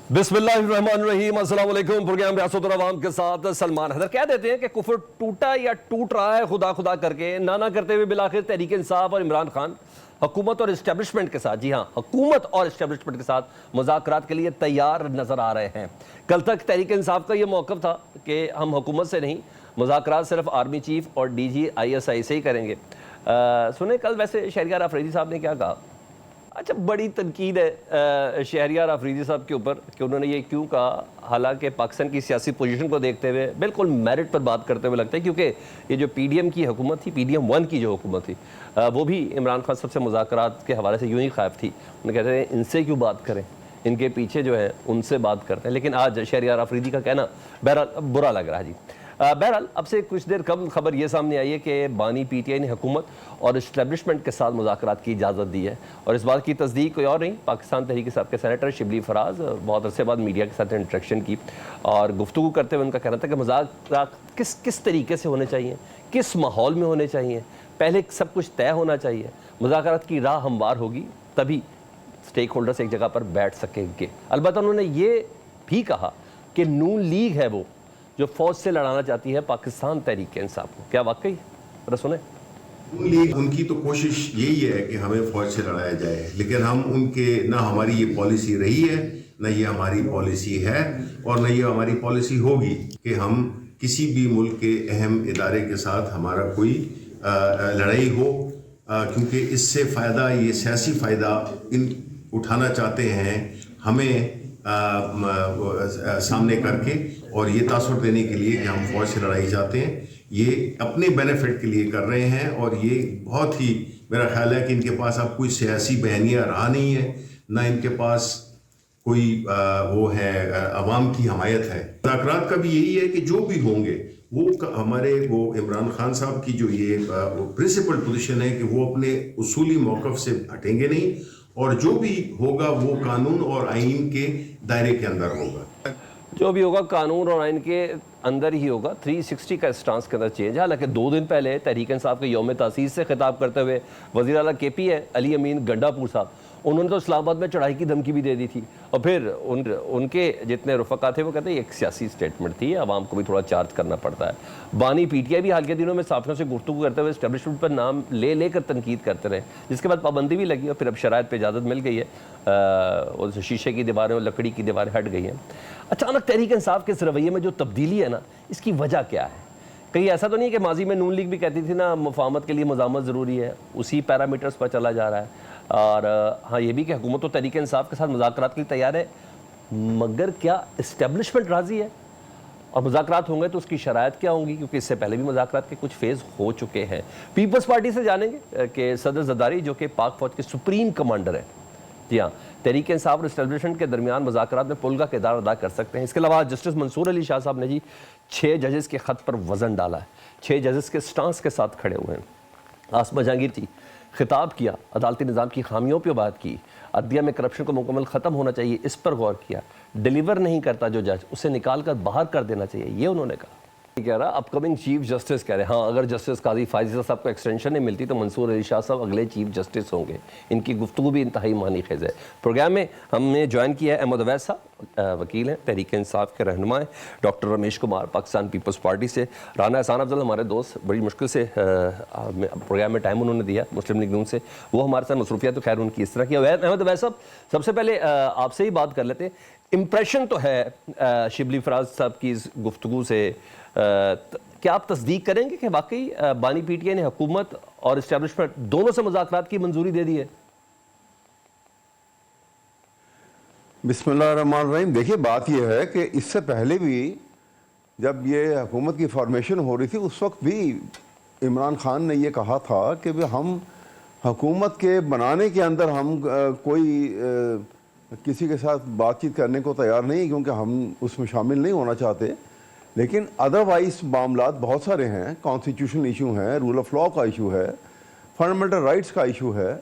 बिस्मिल्लाहिर्रहमानिर्रहीम, अस्सलाम वालेकुम। प्रोग्राम रियासत और अवाम के साथ सलमान हैदर। कह देते हैं कि कुफर टूटा या टूट रहा है खुदा खुदा करके, ना करते हुए बिलाखिर तहरीक इंसाफ और इमरान खान हुकूमत और इस्टेब्लिशमेंट के साथ, जी हाँ, हुकूमत और इस्टेब्लिशमेंट के साथ मुज़ाकरात के लिए तैयार नज़र आ रहे हैं। कल तक तहरीक इंसाफ का ये मौक़िफ़ था कि हम हुकूमत से नहीं, मुज़ाकरात सिर्फ आर्मी चीफ और DG ISI से ही करेंगे। सुने कल वैसे शहरियार अफरीदी साहब ने क्या कहा। अच्छा, बड़ी तनकीद है शहरियार अफरीदी साहब के ऊपर कि उन्होंने ये क्यों कहा, हालांकि पाकिस्तान की सियासी पोजीशन को देखते हुए बिल्कुल मेरिट पर बात करते हुए लगता है, क्योंकि ये जो PDM की हुकूमत थी, PDM 1 की जो हुकूमत थी, वो भी इमरान खान साहब से मुज़ाकरात के हवाले से यूँ ही ख़ाइफ थी। उन्हें कहते हैं इनसे क्यों बात करें, इनके पीछे जो है उनसे बात करते हैं। लेकिन आज शहरियार अफरीदी का कहना बहरहाल बुरा लग रहा है जी। बहरहाल अब से कुछ देर कम खबर ये सामने आई है कि बानी PTI ने हुकूमत और इस्टेब्लिशमेंट के साथ मुज़ाकरात की इजाज़त दी है, और इस बात की तस्दीक कोई और नहीं, पाकिस्तान तहरीक इंसाफ के सेनेटर शिबली फराज बहुत अरसे बाद मीडिया के साथ इंटरेक्शन की और गुफ्तगू करते हुए उनका कहना था कि मुज़ाकरात किस तरीके से होने चाहिए, किस माहौल में होने चाहिए, पहले सब कुछ तय होना चाहिए, मुज़ाकरात की राह हमवार होगी तभी स्टेक होल्डर्स एक जगह पर बैठ सकेंगे। अलबत्ता उन्होंने ये भी कहा कि नून लीग है वो जो फौज से लड़ाना चाहती है पाकिस्तान तहरीक इंसाफ को। क्या वाकई? जरा सुने। नून लीग उनकी तो कोशिश यही है कि हमें फौज से लड़ाया जाए, लेकिन हम उनके ना हमारी ये पॉलिसी रही है, ना ये हमारी पॉलिसी है, और ना ये हमारी पॉलिसी होगी कि हम किसी भी मुल्क के अहम इदारे के साथ हमारा कोई लड़ाई हो, क्योंकि इससे फ़ायदा, ये सियासी फ़ायदा इन उठाना चाहते हैं हमें सामने करके, और ये तासुर देने के लिए कि हम फौज से लड़ाई चाहते हैं। ये अपने बेनिफिट के लिए कर रहे हैं, और ये बहुत ही मेरा ख्याल है कि इनके पास अब कोई सियासी बयानिया रहा नहीं है, ना इनके पास कोई वो है अवाम की हमायत है। मुज़ाकरात का भी यही है कि जो भी होंगे वो हमारे वो इमरान खान साहब की जो ये प्रिंसिपल पोजीशन है कि वो अपने उसूली मौक़िफ़ से हटेंगे नहीं, और जो भी होगा वो कानून और आइन के दायरे के अंदर होगा। जो भी होगा कानून और आइन के अंदर ही होगा। 360 का स्टांस के अंदर चेंज है। हालांकि 2 दिन पहले तहरीक इंसाफ के यौम तासीस से खिताब करते हुए वज़ीर आला KP है अली अमीन गंडापुर साहब, उन्होंने तो इस्लामाबाद में चढ़ाई की धमकी भी दे दी थी, और फिर उनके जितने रुफ़क़ा थे वो कहते हैं एक सियासी स्टेटमेंट थी, आवाम को भी थोड़ा चार्ज करना पड़ता है। बानी PTI भी हाल के दिनों में साथियों से गुफ्तगू करते हुए इस्टेब्लिशमेंट पर नाम लेकर तनकीद करते रहे, जिसके बाद पाबंदी भी लगी और फिर अब शराइत पर इजाज़त मिल गई है, और शीशे की दीवारें और लकड़ी की दीवारें हट गई हैं। अचानक तहरीक इंसाफ के इस रवैये में जो तब्दीली है ना, इसकी वजह क्या है? कहीं ऐसा तो नहीं कि माजी में नून लीग भी कहती थी ना मुफाहमत के लिए मुज़ामत ज़रूरी है, उसी पैरामीटर्स पर चला जा रहा है। और हाँ, ये भी कि हुकूमत तो तहरीक इंसाफ के साथ मुज़ाकरात के लिए तैयार है, मगर क्या इस्टेब्लिशमेंट राज़ी है? और मुज़ाकरात होंगे तो उसकी शराइत क्या होंगी, क्योंकि इससे पहले भी मुज़ाकरात के कुछ फेज़ हो चुके हैं। पीपल्स पार्टी से जानेंगे कि सदर ज़रदारी जो कि पाक फ़ौज के सुप्रीम कमांडर हैं, जी हाँ, तहरीक इंसाफ और इस्टेब्लिशमेंट के दरमियान मुज़ाकरात में पुल का किरदार अदा कर सकते हैं। इसके अलावा जस्टिस मंसूर अली शाह साहब ने जी 6 जजेस के ख़त पर वज़न डाला है, 6 जजेस के स्टांस के साथ खड़े हुए हैं। आसमा जहांगीर जी खिताब किया, अदालती निज़ाम की खामियों पर बात की, अदलिया में करप्शन को मुकम्मल ख़त्म होना चाहिए, इस पर गौर किया। डिलीवर नहीं करता जो जज, उसे निकाल कर बाहर कर देना चाहिए, ये उन्होंने कहा। कह रहा अपकमिंग चीफ जस्टिस कह रहे हैं, हाँ, अगर जस्टिस काजी फायज़ साहब को एक्सटेंशन नहीं मिलती तो मंसूर अली शाह साहब अगले चीफ जस्टिस होंगे। इनकी गुफ्तगू भी इंतहाई मानी खेज़ है। प्रोग्राम में हमने ज्वाइन किया है अहमद अवैस साहब, वकील हैं, तहरीक इंसाफ के रहनुमा हैं, डॉक्टर रमेश कुमार पाकिस्तान पीपल्स पार्टी से, राना एहसान अफजल हमारे दोस्त, बड़ी मुश्किल से प्रोग्राम में टाइम उन्होंने दिया मुस्लिम लीग नून से, वो हमारे साथ मसरूफियात तो खैर उनकी इस तरह की। अहमद अवैस साहब, सबसे पहले आपसे ही बात कर लेते हैं। इम्प्रेशन तो है शिबली फराज साहब की इस गुफ्तगू से, क्या आप तस्दीक करेंगे कि वाकई बानी PTI ने हुकूमत और इस्टेब्लिशमेंट दोनों से मुज़ाकरात की मंजूरी दे दी है? बिस्मिल्लाहिर्रहमानिर्रहीम। देखिए, बात यह है कि इससे पहले भी जब ये हुकूमत की फॉर्मेशन हो रही थी, उस वक्त भी इमरान खान ने ये कहा था कि हम हुकूमत के बनाने के अंदर हम कोई किसी के साथ बातचीत करने को तैयार नहीं, क्योंकि हम उसमें शामिल नहीं होना चाहते। लेकिन अदरवाइज मामलात बहुत सारे हैं, कॉन्स्टिट्यूशनल इशू हैं, रूल ऑफ लॉ का इशू है, फंडामेंटल राइट्स का इशू है,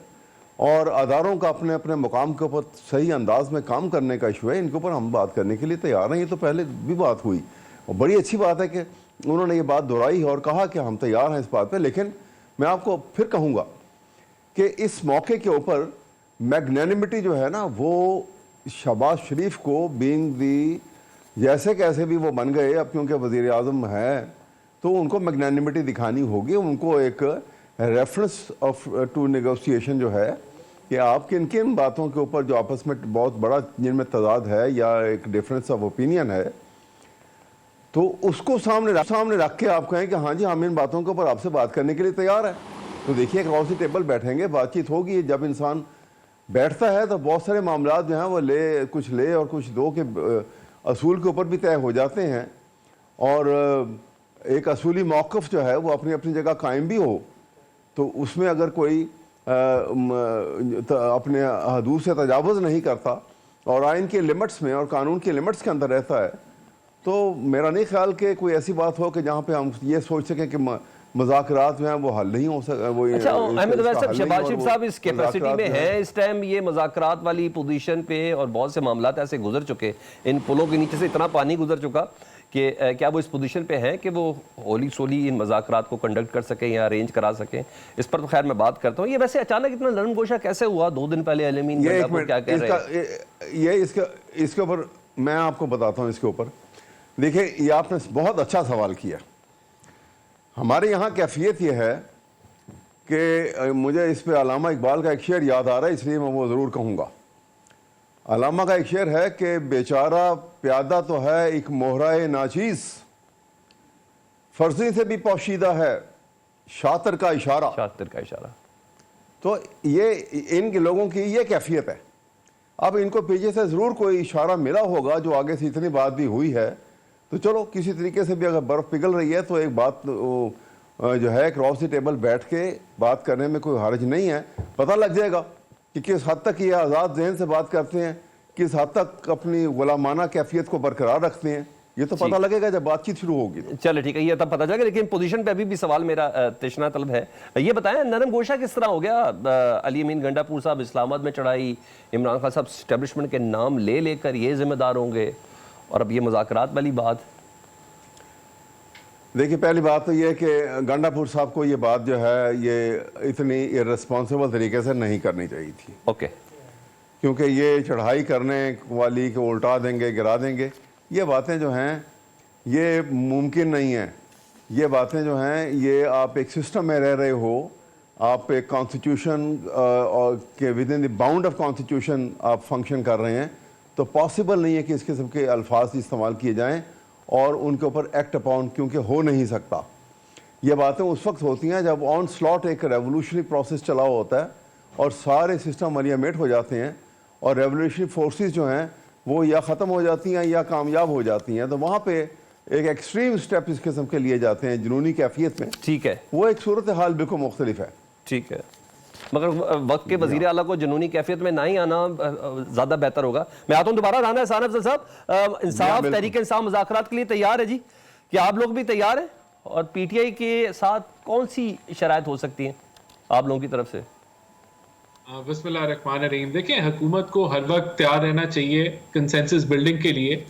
और अदारों का अपने अपने मुकाम के ऊपर सही अंदाज में काम करने का इशू है। इनके ऊपर हम बात करने के लिए तैयार हैं। ये तो पहले भी बात हुई, और बड़ी अच्छी बात है कि उन्होंने ये बात दोहराई और कहा कि हम तैयार हैं इस बात पर। लेकिन मैं आपको फिर कहूँगा कि इस मौके के ऊपर मैग्नेनिमिटी जो है ना, वो शहबाज शरीफ को बीइंग दी जैसे कैसे भी वो बन गए, अब क्योंकि वज़ीर आज़म है तो उनको मैग्नानिमिटी दिखानी होगी, उनको एक रेफरेंस ऑफ टू नेगोशिएशन जो है कि आप किन किन बातों के ऊपर जो आपस में बहुत बड़ा जिनमें तजाद है या एक डिफरेंस ऑफ ओपिनियन है, तो उसको सामने रख के आप कहें कि हाँ जी हम इन बातों के ऊपर आपसे बात करने के लिए तैयार है। तो देखिए क्रॉस द टेबल बैठेंगे, बातचीत होगी। जब इंसान बैठता है तो बहुत सारे मामला जो हैं वो कुछ ले और कुछ दो के असूल के ऊपर भी तय हो जाते हैं, और एक असूली मौक़िफ़ जो है वो अपनी अपनी जगह कायम भी हो, तो उसमें अगर कोई अपने हदूद से तजावुज़ नहीं करता और आइन के लिमिट्स में और कानून के लिमिट्स के अंदर रहता है, तो मेरा नहीं ख्याल कि कोई ऐसी बात हो कि जहाँ पे हम ये सोच सकें कि मज़ाकरात जो हैं वो हल नहीं हो सके। वो अच्छा अहमद उवैस साहब, शहबाज शरीफ साहब इस कैपेसिटी में हैं इस टाइम, ये मज़ाकरात वाली पोजीशन पे, और बहुत से मामलात ऐसे गुजर चुके, इन पुलों के नीचे से इतना पानी गुजर चुका कि क्या वो इस पोजीशन पे हैं कि वो होली सोली इन मज़ाकरात को कंडक्ट कर सकें या अरेंज करा सकें? इस पर तो खैर मैं बात करता हूँ। ये वैसे अचानक इतना नरम गोशा कैसे हुआ? 2 दिन पहले अल-अमीन क्या कह रहे हैं? ये इसके ऊपर मैं आपको बताता हूँ। इसके ऊपर देखिए, ये आपने बहुत अच्छा सवाल किया। हमारे यहाँ कैफियत ये है कि मुझे इस पे अल्लामा इकबाल का एक शेर याद आ रहा है, इसलिए मैं वो ज़रूर कहूँगा। अल्लामा का एक शेर है कि बेचारा प्यादा तो है एक मोहराए नाचीज़, फर्जी से भी पोशीदा है शातिर का इशारा। शातिर का इशारा। तो ये इन लोगों की ये कैफियत है। अब इनको पीछे से ज़रूर कोई इशारा मिला होगा, जो आगे से इतनी बात भी हुई है, तो चलो किसी तरीके से भी अगर बर्फ़ पिघल रही है तो एक बात जो है क्रॉस द टेबल बैठ के बात करने में कोई हर्ज नहीं है। पता लग जाएगा कि किस हद तक ये आज़ाद ज़हन से बात करते हैं, किस हद तक अपनी गुलामाना कैफियत को बरकरार रखते हैं। ये तो पता लगेगा जब बातचीत शुरू होगी। चलो ठीक है, ये तब पता चलेगा। लेकिन पोजीशन पे अभी भी सवाल मेरा तशना तलब है। ये बताएं नरम गोशा किस तरह हो गया? अली-अमीन गंडापुर साहब इस्लामाबाद में चढ़ाई, इमरान खान साहब एस्टेब्लिशमेंट के नाम ले लेकर ये जिम्मेदार होंगे, और अब ये मुज़ाकरात वाली बात। देखिए, पहली बात तो ये कि गंडापुर साहब को ये बात जो है ये इतनी इर्रेस्पॉन्सिबल तरीके से नहीं करनी चाहिए थी। ओके। क्योंकि ये चढ़ाई करने वाली को उल्टा देंगे, गिरा देंगे, ये बातें जो हैं ये मुमकिन नहीं है। ये बातें जो हैं ये आप एक सिस्टम में रह रहे हो, आप एक कॉन्स्टिट्यूशन के with in the bound of constitution आप फंक्शन कर रहे हैं, तो पॉसिबल नहीं है कि इस किस्म के अल्फाज इस्तेमाल किए जाएं और उनके ऊपर एक्ट अपॉन, क्योंकि हो नहीं सकता। ये बातें उस वक्त होती हैं जब ऑन स्लॉट एक रेवोल्यूशनरी प्रोसेस चला होता है और सारे सिस्टम अलियामेट हो जाते हैं और रेवोल्यूशनरी फोर्सेस जो हैं वो या ख़त्म हो जाती हैं या कामयाब हो जाती हैं, तो वहाँ पे एक एक्सट्रीम स्टेप इस किस्म के लिए जाते हैं जुनूनी कैफियत में। ठीक है, वो एक सूरत हाल बिल्कुल मुख्तलिफ है। ठीक है, मगर वक्त के वजीर आला को जुनूनी कैफियत में ना ही आना ज़्यादा बेहतर होगा। मैं आता हूँ दोबारा। राना एहसान अफजल साहब, इंसाफ तहरीक इंसाफ मुज़ाकरात के लिए तैयार है जी? क्या आप लोग भी तैयार हैं? और पीटीआई के साथ कौन सी शराइत हो सकती हैं आप लोगों की तरफ से? बिस्मिल्लाहिर्रहमानिर्रहीम। देखें, हुकूमत को हर वक्त तैयार रहना चाहिए कंसेंसस बिल्डिंग के लिए,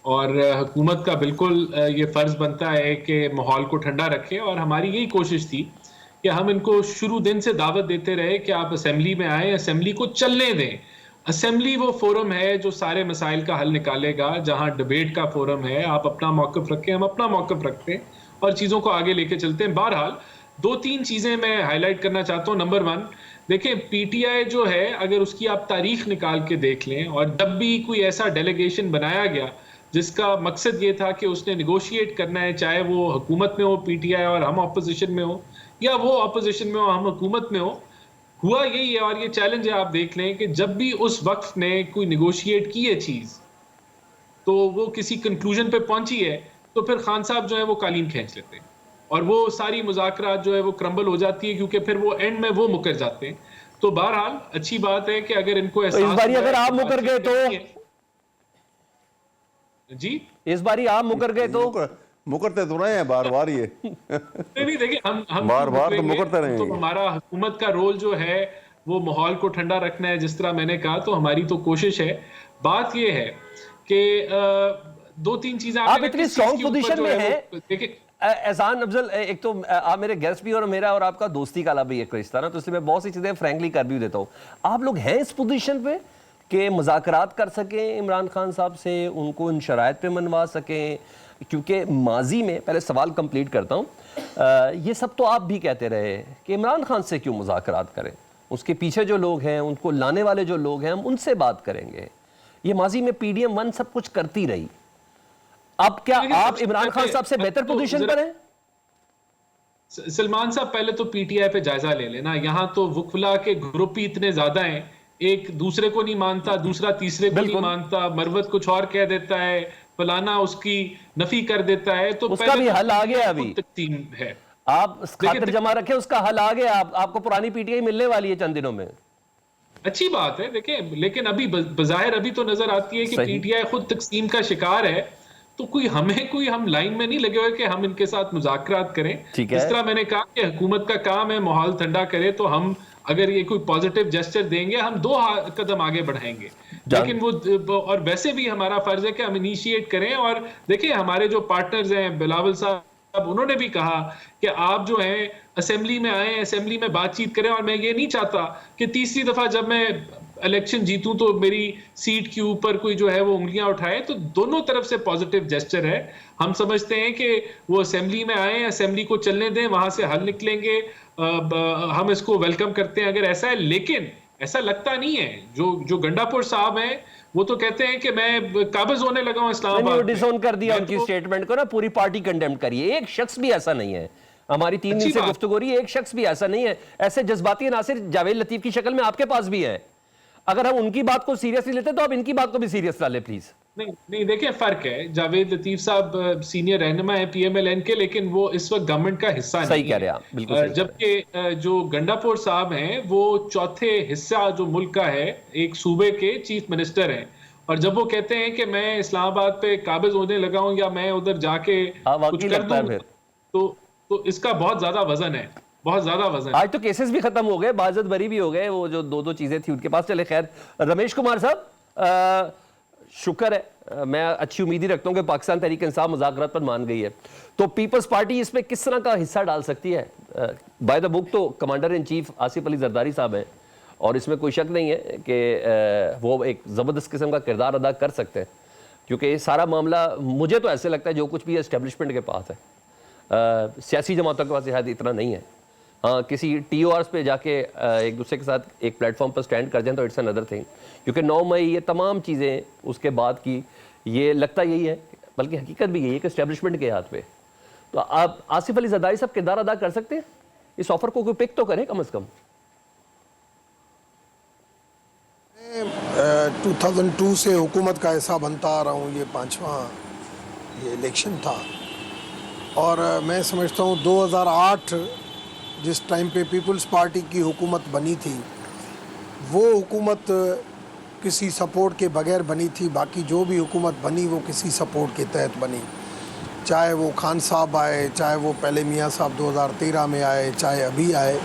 और हुकूमत का बिल्कुल ये फ़र्ज़ बनता है कि माहौल को ठंडा रखे। और हमारी यही कोशिश थी कि हम इनको शुरू दिन से दावत देते रहे कि आप असेंबली में आएँ, असेंबली को चलने दें। असेंबली वो फोरम है जो सारे मसाइल का हल निकालेगा, जहाँ डिबेट का फोरम है। आप अपना मौक़िफ़ रखें, हम अपना मौक़िफ़ रखते हैं और चीज़ों को आगे लेके चलते हैं। बहरहाल 2-3 चीज़ें मैं हाईलाइट करना चाहता हूँ। नंबर 1, देखें, पीटीआई जो है अगर उसकी आप तारीख निकाल के देख लें, और जब भी कोई ऐसा डेलीगेशन बनाया गया जिसका मकसद ये था कि उसने निगोशिएट करना है, चाहे वो हुकूमत में हो पीटीआई और हम अपोजिशन में हो, या वो अपोजिशन में हो हम हुकूमत में हो, हुआ यही है। और ये चैलेंज है, आप देख लें कि जब भी उस वक्त ने कोई निगोशिएट की है चीज़, तो वो किसी कंक्लूजन पे पहुंची है, तो फिर खान साहब जो है वो कालीन खींच लेते हैं और वो सारी मुज़ाकरात जो है वो क्रम्बल हो जाती है, क्योंकि फिर वो एंड में वो मुकर जाते हैं। तो बहरहाल अच्छी बात है कि अगर इनको तो इस बारी अगर आप मुकर गए तो जी, इस बारी आप मुकर गए तो मुकरते तो रहे हैं बार बार। ये नहीं, देखिए, हम बार तो मुकरते रहे। तो हमारा हुकूमत का रोल जो है वो माहौल को ठंडा रखना है, जिस तरह मैंने कहा, तो हमारी तो कोशिश है। बात ये है कि 2-3 चीजें आप इतनी स्ट्रॉन्ग पोजीशन में हैं। देखिए एहसान अफजल, एक तो आप मेरे गेस्ट भी और मेरा और आपका दोस्ती का भी एक रिश्ता ना, तो इसलिए मैं बहुत सी चीजें फ्रैंकली कर भी देता हूँ। आप लोग हैं इस पोजीशन पे کہ مذاکرات کر سکیں عمران خان صاحب سے، ان کو ان شرائط پہ منوا سکیں؟ کیونکہ ماضی میں، پہلے سوال کمپلیٹ کرتا ہوں، یہ سب تو آپ بھی کہتے رہے کہ عمران خان سے کیوں مذاکرات کریں، اس کے پیچھے جو لوگ ہیں، ان کو لانے والے جو لوگ ہیں، ہم ان سے بات کریں گے. یہ ماضی میں پی ڈی ایم 1 سب کچھ کرتی رہی. اب کیا آپ عمران خان صاحب سے بہتر پوزیشن پر ہیں؟ سلمان صاحب پہلے تو پی ٹی آئی پہ جائزہ لے لینا. یہاں تو وکلا کے گروپ ہی اتنے زیادہ ہیں، ایک دوسرے کو نہیں مانتا، دوسرا تیسرے کو نہیں مانتا، مروت کچھ اور کہہ دیتا ہے، فلانا اس کی نفی کر دیتا ہے. تو اس کا بھی حل آ گیا ابھی، تقسیم ہے. آپ خاطر جمع رکھیں، اس کا حل آ گیا. آپ کو پرانی پی ٹی آئی ملنے والی ہے چند دنوں میں. اچھی بات ہے. دیکھیں لیکن ابھی بظاہر ابھی تو نظر آتی ہے کہ پی ٹی آئی خود تقسیم کا شکار ہے. تو ہم لائن میں نہیں لگے ہوئے کہ ہم ان کے ساتھ مذاکرات کریں. جس طرح میں نے کہا کہ حکومت کا کام ہے ماحول ٹھنڈا کرے، تو ہم اگر یہ کوئی پازیٹیو جسچر دیں گے، ہم 2 قدم آگے بڑھائیں گے. لیکن وہ اور ویسے بھی ہمارا فرض ہے کہ ہم انیشیٹ کریں. اور دیکھیں ہمارے جو پارٹنرز ہیں، بلاول صاحب، انہوں نے بھی کہا کہ آپ جو ہیں اسمبلی میں آئیں، اسمبلی میں بات چیت کریں. اور میں یہ نہیں چاہتا کہ تیسری دفعہ جب میں الیکشن جیتوں تو میری سیٹ کے اوپر کوئی جو ہے وہ انگلیاں اٹھائے. تو دونوں طرف سے پازیٹیو جسچر ہے. ہم سمجھتے ہیں کہ وہ اسمبلی میں آئیں، اسمبلی کو چلنے دیں، وہاں سے حل نکلیں گے. ہم اس کو ویلکم کرتے ہیں اگر ایسا ہے. لیکن ایسا لگتا نہیں ہے. جو گنڈا پور صاحب ہیں وہ تو کہتے ہیں کہ میں قابض ہونے لگا ہوں اسلام آباد. ڈس اون کر دیا ان کی سٹیٹمنٹ کو نا، پوری پارٹی کنڈیم کریے. ایک شخص بھی ایسا نہیں ہے. ہماری 3 دن سے گفتگو رہی ہے، ایک شخص بھی ایسا نہیں ہے. ایسے جذباتی عناصر جاوید لطیف کی شکل میں آپ کے پاس بھی ہے. اگر ہم ان کی بات کو سیریسلی لیتے تو آپ ان کی بات کو بھی سیریس لا لیں پلیز. نہیں دیکھیں فرق ہے. جاوید لطیف صاحب سینئر رہنما ہے پی ایم ایل این کے، لیکن وہ اس وقت گورنمنٹ کا حصہ نہیں ہے. صحیح کہہ رہے ہیں آپ، بالکل صحیح. جبکہ جو گنڈا پور صاحب ہیں وہ چوتھے حصہ جو ملک کا ہے، ایک صوبے کے چیف منسٹر ہیں. اور جب وہ کہتے ہیں کہ میں اسلام آباد پہ قابض ہونے لگا ہوں یا میں ادھر جا کے کچھ کر دوں، تو اس کا بہت زیادہ وزن ہے، بہت زیادہ وزن. آج تو کیسز بھی ختم ہو گئے، باعزت بری بھی ہو گئے، وہ جو 2 چیزیں تھیں ان کے پاس. چلے خیر. رمیش کمار صاحب، شکر ہے، میں اچھی امید ہی رکھتا ہوں کہ پاکستان تحریک انصاف مذاکرات پر مان گئی ہے. تو پیپلز پارٹی اس میں کس طرح کا حصہ ڈال سکتی ہے؟ بائی دا بک تو commander in chief Asif Ali Zardari صاحب ہیں، اور اس میں کوئی شک نہیں ہے کہ وہ ایک زبردست قسم کا کردار ادا کر سکتے ہیں. کیونکہ یہ سارا معاملہ مجھے تو ایسے لگتا ہے جو کچھ بھی اسٹیبلشمنٹ کے پاس ہے، سیاسی جماعتوں کے پاس شاید اتنا نہیں ہے. ہاں کسی ٹی او آرز پہ جا کے ایک دوسرے کے ساتھ ایک پلیٹ فارم پر سٹینڈ کر جائیں تو اٹس اندر تھنگ. کیونکہ 9 مئی یہ تمام چیزیں اس کے بعد کی، یہ لگتا یہی ہے، بلکہ حقیقت بھی یہی ہے کہ اسٹیبلشمنٹ کے ہاتھ پہ. تو آپ آصف علی زرداری صاحب کردار ادا کر سکتے ہیں؟ اس آفر کو کوئی پک تو کریں کم از کم. 2002 سے حکومت کا حصہ بنتا آ رہا ہوں. یہ 5واں یہ الیکشن تھا، اور میں سمجھتا ہوں 2008 جس ٹائم پہ پیپلز پارٹی کی حکومت بنی تھی، وہ حکومت کسی سپورٹ کے بغیر بنی تھی. باقی جو بھی حکومت بنی وہ کسی سپورٹ کے تحت بنی، چاہے وہ خان صاحب آئے، چاہے وہ پہلے میاں صاحب 2013 میں آئے، چاہے ابھی آئے.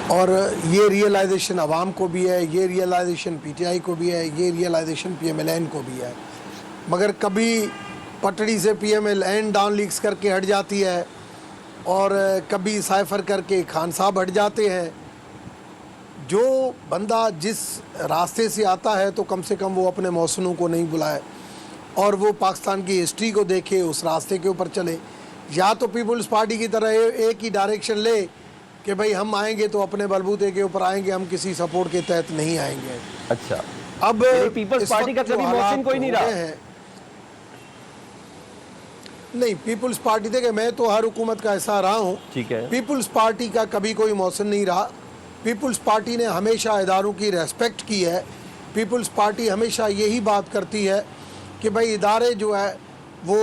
اور یہ ریئلائزیشن عوام کو بھی ہے، یہ ریئلائزیشن پی ٹی آئی کو بھی ہے، یہ realisation P M L N کو بھی ہے. مگر کبھی پٹڑی سے P M L N Dawn leaks کر کے ہٹ جاتی ہے، اور کبھی سائفر کر کے خان صاحب ہٹ جاتے ہیں. جو بندہ جس راستے سے آتا ہے تو کم سے کم وہ اپنے محسنوں کو نہیں بلائے، اور وہ پاکستان کی ہسٹری کو دیکھے، اس راستے کے اوپر چلے. یا تو پیپلز پارٹی کی طرح ایک ہی ڈائریکشن لے کہ بھئی ہم آئیں گے تو اپنے بلبوتے کے اوپر آئیں گے، ہم کسی سپورٹ کے تحت نہیں آئیں گے. اچھا، اب پیپلز پارٹی کا کبھی محسن کوئی نہیں رہا؟ نہیں، پیپلز پارٹی دیکھیں، میں تو ہر حکومت کا حصہ رہا ہوں. ٹھیک ہے. پیپلز پارٹی کا کبھی کوئی محسن نہیں رہا. پیپلز پارٹی نے ہمیشہ اداروں کی ریسپیکٹ کی ہے. پیپلز پارٹی ہمیشہ یہی بات کرتی ہے کہ بھئی ادارے جو ہے وہ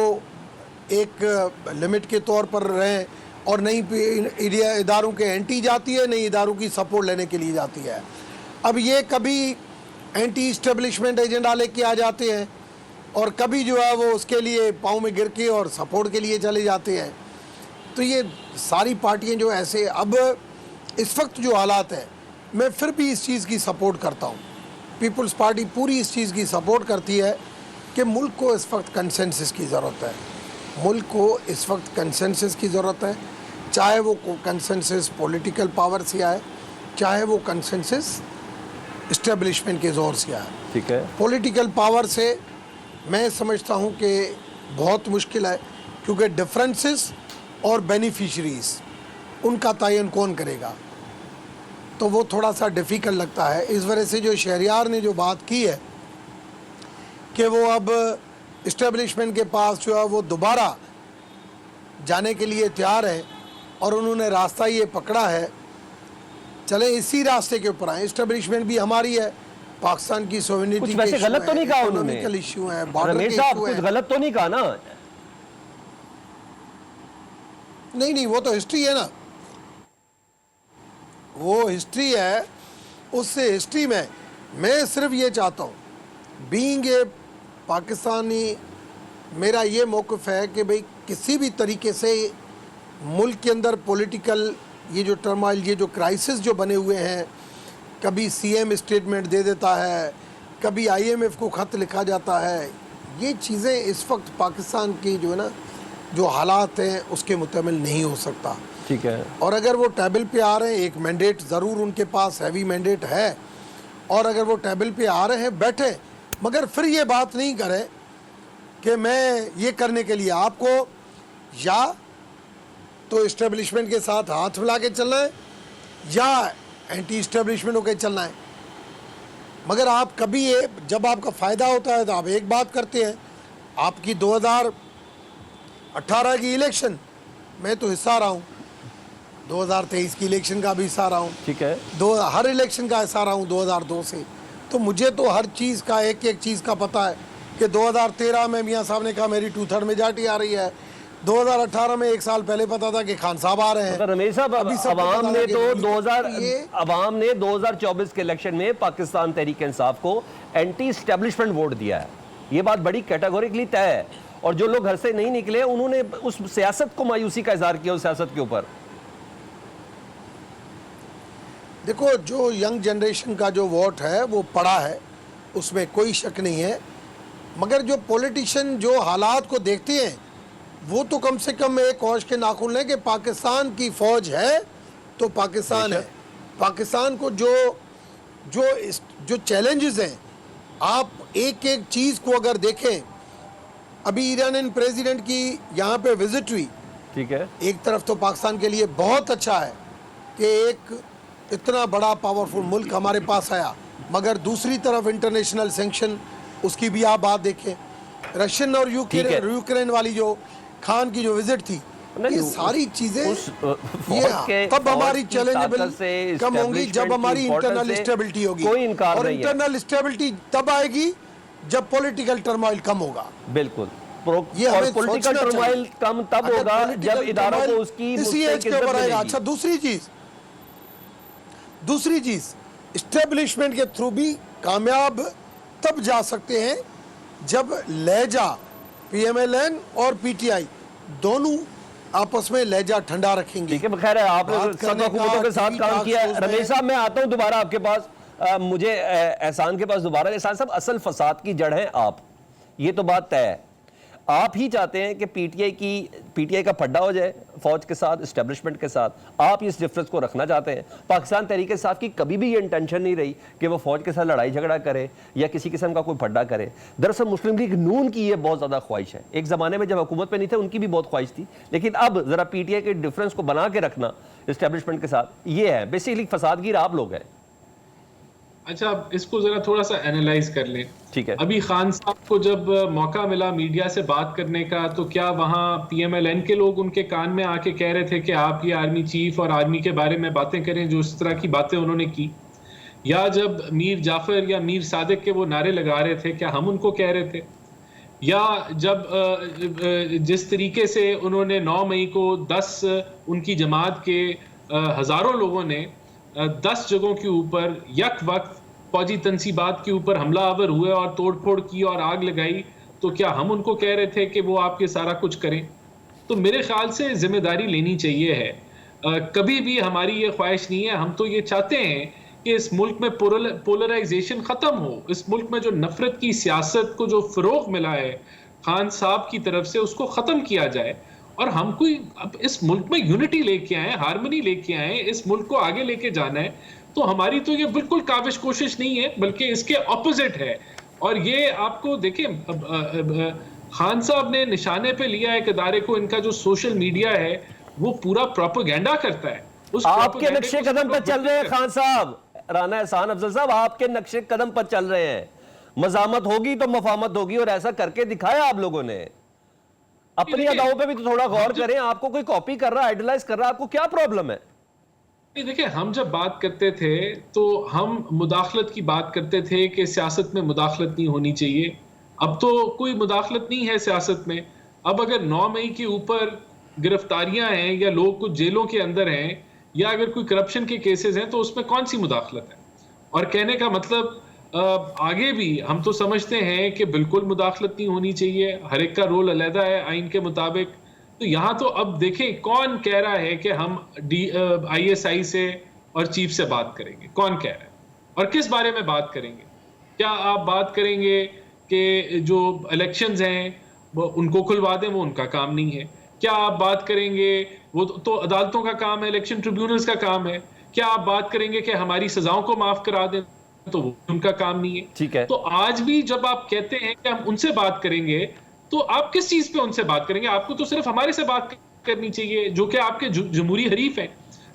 ایک لمٹ کے طور پر رہیں، اور نہیں اداروں کے اینٹی جاتی ہے، نہیں اداروں کی سپورٹ لینے کے لیے جاتی ہے. اب یہ کبھی اینٹی اسٹیبلشمنٹ ایجنڈا لے کے آ جاتے ہیں، اور کبھی جو ہے وہ اس کے لیے پاؤں میں گر کے اور سپورٹ کے لیے چلے جاتے ہیں. تو یہ ساری پارٹیاں جو ایسے، اب اس وقت جو حالات ہیں، میں پھر بھی اس چیز کی سپورٹ کرتا ہوں. پیپلز پارٹی پوری اس چیز کی سپورٹ کرتی ہے کہ ملک کو اس وقت کنسنسس کی ضرورت ہے. ملک کو اس وقت کنسنسس کی ضرورت ہے، چاہے وہ کنسنسس پولیٹیکل پاور سے آئے، چاہے وہ کنسنسس इस्टेब्लिशमेंट के ज़ोर से आया। ठीक है, पॉलिटिकल पावर से मैं समझता हूँ कि बहुत मुश्किल है, क्योंकि डिफरेंसेस और बेनिफिशरीज उनका तयन कौन करेगा, तो वो थोड़ा सा डिफ़िकल्ट लगता है। इस वजह से जो शहरियार ने जो बात की है कि वो अब इस्टेब्लिशमेंट के पास जो है वो दोबारा जाने के लिए तैयार है और उन्होंने रास्ता ये पकड़ा है, चले इसी रास्ते के ऊपर आए। इस्टेब्लिशमेंट भी हमारी है, पाकिस्तान की सोवरेनिटी कुछ वैसे गलत तो नहीं कहा उन्होंने, इकोनॉमिकल इशू है, बॉर्डर के रमेश साहब इशू कुछ है। गलत तो नहीं कहा ना? नहीं, वो तो हिस्ट्री है ना, वो हिस्ट्री है। उससे हिस्ट्री में मैं सिर्फ ये चाहता हूँ, बीइंग ए पाकिस्तानी, मेरा ये मौक़िफ़ है कि भाई किसी भी तरीके से मुल्क के अंदर पॉलिटिकल ये जो टर्माइल, ये जो क्राइसिस जो बने हुए हैं, कभी सीएम स्टेटमेंट दे देता है, कभी आईएमएफ को ख़त लिखा जाता है, ये चीज़ें इस वक्त पाकिस्तान की जो है ना जो हालात हैं उसके मुताबिक नहीं हो सकता। ठीक है, और अगर वो टेबल पे आ रहे हैं, एक मैंडेट ज़रूर उनके पास हैवी मैंडेट है, और अगर वो टेबल पे आ रहे हैं बैठे, मगर फिर ये बात नहीं करें कि मैं ये करने के लिए आपको या तो इस्टेब्लिशमेंट के साथ हाथ मिला के चलना है या एंटी इस्टेब्लिशमेंट होकर चलना है। मगर आप कभी ये जब आपका फ़ायदा होता है तो आप एक बात करते हैं। आपकी 2018 की इलेक्शन मैं तो हिस्सा रहा हूँ, 2023 की इलेक्शन का भी हिस्सा रहा हूँ, ठीक है, हर इलेक्शन का हिस्सा रहा हूँ 2002 से, तो मुझे तो हर चीज़ का एक एक चीज़ का पता है कि 2013 में मियाँ साहब ने कहा मेरी 2/3 मेजॉरिटी आ रही है, 2018 में एक साल पहले पता था कि खान साहब आ रहे हैं। रमेश साहब, अभी सब अवाम पता ने लगे तो मुल्क को 2024 के इलेक्शन में पाकिस्तान तहरीक इंसाफ को एंटी एस्टेब्लिशमेंट वोट दिया है। ये बात बड़ी कैटेगोरिकली तय है, और जो लोग घर से नहीं निकले उन्होंने उस सियासत को मायूसी का इजहार किया, उस सियासत के ऊपर। देखो, जो यंग जनरेशन का जो वोट है वो पड़ा है, उसमें कोई शक नहीं है, मगर जो पॉलिटिशियन जो हालात को देखते हैं वो तो कम से कम एक होश के नाखुन लें कि पाकिस्तान की फ़ौज है तो पाकिस्तान है। पाकिस्तान को जो चैलेंजेस हैं, आप एक एक चीज़ को अगर देखें, अभी ईरानियन प्रेसिडेंट की यहाँ पे विजिट हुई, ठीक है, एक तरफ तो पाकिस्तान के लिए बहुत अच्छा है कि एक इतना बड़ा पावरफुल मुल्क हमारे पास आया, मगर दूसरी तरफ इंटरनेशनल सैंक्शन, उसकी भी आप बात देखें। रशियन और यूक्रेन वाली जो खान की जो विजिट थी, ये सारी चीजें तब हमारी चैलेंजेबल कम होंगी जब हमारी इंटरनल स्टेबिलिटी होगी, और इंटरनल स्टेबिलिटी तब आएगी जब पॉलिटिकल टर्मोइल कम होगा। बिल्कुल, ये हमें पॉलिटिकल टर्मोइल कम तब होगा जब इदारों को उसकी इसी एज के ऊपर आएगा। अच्छा, दूसरी चीज इस्टेब्लिशमेंट के थ्रू भी कामयाब तब जा सकते हैं जब लहजा PMLN और PTI दोनों आपस में लहजा ठंडा रखेंगे। ठीक है, खैर है, आपने सब हुकूमतों के साथ काम किया है। रमेश साहब, मैं आता हूं दोबारा आपके पास, मुझे एहसान के पास दोबारा। एहसान साहब, असल फसाद की जड़ है आप, ये तो बात तय है। आप ही चाहते हैं कि पीटीआई का फड्डा हो जाए फौज के साथ, इस्टेब्लिशमेंट के साथ। आप इस डिफरेंस को रखना चाहते हैं। पाकिस्तान तहरीक इंसाफ की कभी भी ये इंटेंशन नहीं रही कि वो फौज के साथ लड़ाई झगड़ा करे या किसी किस्म का कोई फड्डा करे। दरअसल मुस्लिम लीग नून की ये बहुत ज़्यादा ख्वाहिश है। एक ज़माने में जब हुकूमत में नहीं थे उनकी भी बहुत ख्वाहिश थी, लेकिन अब ज़रा पीटीआई के डिफरेंस को बना के रखना इस्टेब्लिशमेंट के साथ, ये है बेसिकली फसादगीर आप लोग हैं। अच्छा, इसको जरा थोड़ा सा एनालाइज कर लें। ठीक है, अभी खान साहब को जब मौका मिला मीडिया से बात करने का, तो क्या वहाँ PMLN के लोग उनके कान में आके कह रहे थे कि आप ये आर्मी चीफ और आर्मी के बारे में बातें करें, जो इस तरह की बातें उन्होंने की? या जब मीर जाफर या मीर सादिक के वो नारे लगा रहे थे, क्या हम उनको कह रहे थे? या जब जिस तरीके से उन्होंने 9 मई को 10 उनकी जमात के हज़ारों लोगों ने 10 जगहों के ऊपर यक वक्त फौजी तनसीबात के ऊपर हमला आवर हुए और तोड़फोड़ की और आग लगाई, तो क्या हम उनको कह रहे थे कि वो आपके सारा कुछ करें? तो मेरे ख्याल से जिम्मेदारी लेनी चाहिए है। कभी भी हमारी ये ख्वाहिश नहीं है। हम तो ये चाहते हैं कि इस मुल्क में पोलराइजेशन ख़त्म हो, इस मुल्क में जो नफरत की सियासत को जो फ़रोग़ मिला है खान साहब की तरफ से, उसको ख़त्म किया जाए, और हम कोई अब इस मुल्क में यूनिटी लेके आए, हारमनी लेके आए, इस मुल्क को आगे लेके जाना है। تو ہماری تو یہ بالکل کاوش کوشش نہیں ہے بلکہ اس کے اپوزٹ ہے. اور یہ آپ کو دیکھیں خان صاحب نے نشانے پہ لیا ایک ادارے کو, ان کا جو سوشل میڈیا ہے وہ پورا پروپیگنڈا کرتا ہے. آپ کے نقشے قدم پر چل رہے ہیں خان صاحب, رانا احسان افضل صاحب آپ کے نقشے قدم پر چل رہے ہیں. مزاحمت ہوگی تو مفاہمت ہوگی, اور ایسا کر کے دکھایا آپ لوگوں نے. اپنی اداؤں پہ بھی تو تھوڑا غور کریں. آپ کو کوئی کاپی کر رہا ہے, آئیڈلائز کر رہا ہے, آپ کو کیا پرابلم ہے؟ دیکھیں ہم جب بات کرتے تھے تو ہم مداخلت کی بات کرتے تھے کہ سیاست میں مداخلت نہیں ہونی چاہیے. اب تو کوئی مداخلت نہیں ہے سیاست میں. اب اگر 9 مئی کے اوپر گرفتاریاں ہیں یا لوگ کچھ جیلوں کے اندر ہیں یا اگر کوئی کرپشن کے کیسز ہیں تو اس میں کون سی مداخلت ہے؟ اور کہنے کا مطلب آگے بھی ہم تو سمجھتے ہیں کہ بالکل مداخلت نہیں ہونی چاہیے, ہر ایک کا رول علیحدہ ہے آئین کے مطابق. تو یہاں تو اب دیکھیں کون کہہ رہا ہے کہ ہم ISI سے اور چیف سے بات کریں گے؟ کون کہہ رہا ہے اور کس بارے میں بات کریں گے؟ کیا آپ بات کریں گے کہ جو الیکشنز ہیں وہ ان کو کھلوا دیں, وہ ان کا کام نہیں ہے؟ کیا آپ بات کریں گے, وہ تو عدالتوں کا کام ہے, الیکشن ٹریبیونلز کا کام ہے. کیا آپ بات کریں گے کہ ہماری سزاؤں کو معاف کرا دیں, تو وہ ان کا کام نہیں ہے. ٹھیک ہے. تو آج بھی جب آپ کہتے ہیں کہ ہم ان سے بات کریں گے تو آپ کس چیز پہ ان سے بات کریں گے؟ آپ کو تو صرف ہمارے سے بات کرنی چاہیے جو کہ آپ کے جمہوری حریف ہیں.